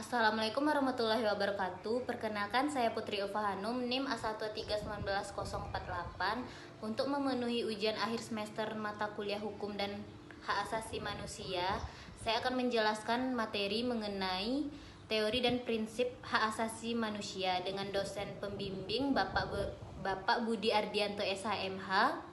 Assalamualaikum warahmatullahi wabarakatuh. Perkenalkan, saya Putri Ulfa Hanum, NIM A1319048, untuk memenuhi ujian akhir semester mata kuliah Hukum dan Hak Asasi Manusia. Saya akan menjelaskan materi mengenai teori dan prinsip hak asasi manusia dengan dosen pembimbing Bapak Budi Ardianto SHMH.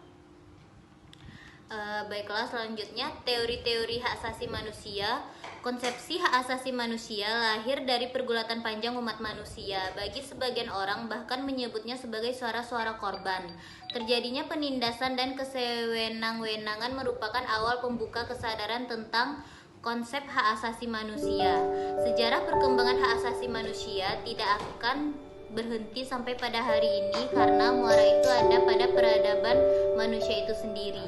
Baiklah, selanjutnya teori-teori hak asasi manusia. Konsepsi hak asasi manusia lahir dari pergulatan panjang umat manusia. Bagi sebagian orang bahkan menyebutnya sebagai suara-suara korban. Terjadinya penindasan dan kesewenang-wenangan merupakan awal pembuka kesadaran tentang konsep hak asasi manusia. Sejarah perkembangan hak asasi manusia tidak akan berhenti sampai pada hari ini karena muara itu ada pada peradaban manusia itu sendiri.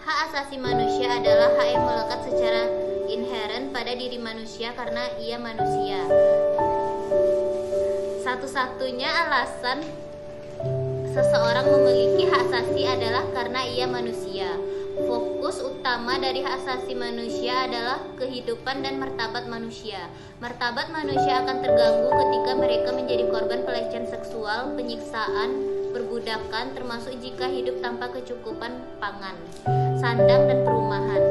Hak asasi manusia adalah hak yang melekat secara inheren pada diri manusia karena ia manusia. Satu-satunya alasan seseorang memiliki hak asasi adalah karena ia manusia. Fokus utama dari hak asasi manusia adalah kehidupan dan martabat manusia. Martabat manusia akan terganggu ketika mereka menjadi korban pelecehan seksual, penyiksaan, perbudakan, termasuk jika hidup tanpa kecukupan pangan, sandang, dan perumahan.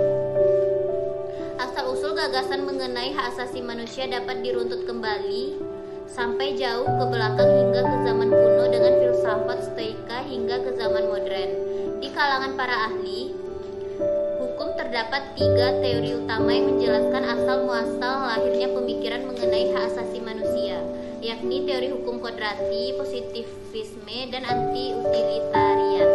Asal-usul gagasan mengenai hak asasi manusia dapat diruntut kembali sampai jauh ke belakang hingga ke zaman kuno dengan filsafat Stoika hingga ke zaman modern. Di kalangan para ahli hukum terdapat 3 teori utama yang menjelaskan asal-muasal lahirnya pemikiran mengenai hak asasi manusia, yakni teori hukum kodrati, positivisme, dan anti-utilitarian.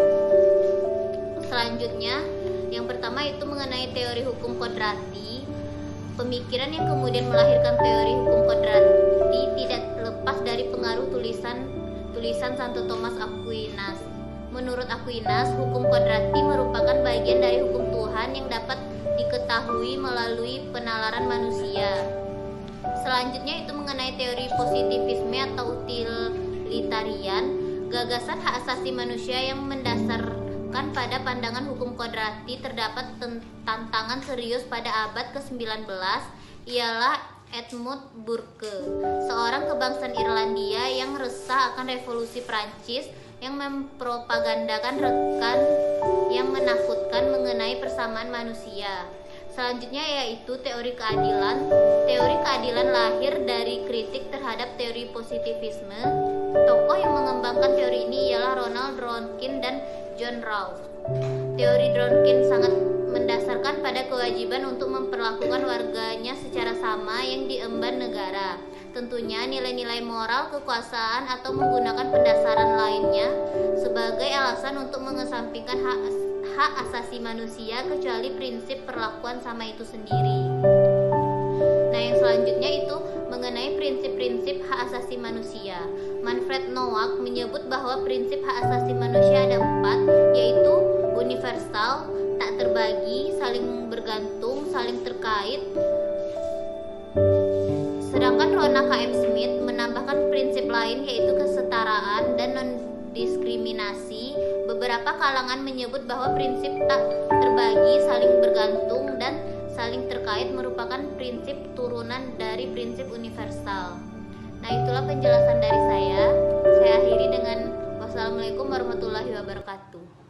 Selanjutnya, yang pertama itu mengenai teori hukum kodrati. Pemikiran yang kemudian melahirkan teori hukum kodrati tidak lepas dari pengaruh tulisan Santo Thomas Aquinas. Menurut Aquinas, hukum kodrati merupakan bagian dari hukum Tuhan yang dapat diketahui melalui penalaran manusia. Selanjutnya itu mengenai teori positivisme atau utilitarian, gagasan hak asasi manusia yang mendasarkan pada pandangan hukum kodrati. Terdapat tantangan serius pada abad ke-19, ialah Edmund Burke, seorang kebangsaan Irlandia yang resah akan revolusi Prancis yang mempropagandakan rekan yang menakutkan mengenai persamaan manusia. Selanjutnya yaitu teori keadilan. Teori keadilan lahir dari kritik terhadap teori positivisme. Tokoh yang mengembangkan teori ini ialah Ronald Dworkin dan John Rawls. Teori Dworkin sangat mendasarkan pada kewajiban untuk memperlakukan warganya secara sama yang diemban negara. Tentunya nilai-nilai moral, kekuasaan, atau menggunakan pendasaran lainnya sebagai alasan untuk mengesampingkan hak asasi manusia kecuali prinsip perlakuan sama itu sendiri. Nah, yang selanjutnya itu mengenai prinsip-prinsip hak asasi manusia. Manfred Nowak menyebut bahwa prinsip hak asasi manusia ada 4, yaitu universal, tak terbagi, saling bergantung, saling terkait. Sedangkan Rona K.M. Smith menambahkan prinsip lain yaitu kesetaraan dan non-diskriminasi. Beberapa kalangan menyebut bahwa prinsip tak terbagi, saling bergantung, dan saling terkait merupakan prinsip turunan dari prinsip universal. Nah, itulah penjelasan dari saya. Saya akhiri dengan wassalamualaikum warahmatullahi wabarakatuh.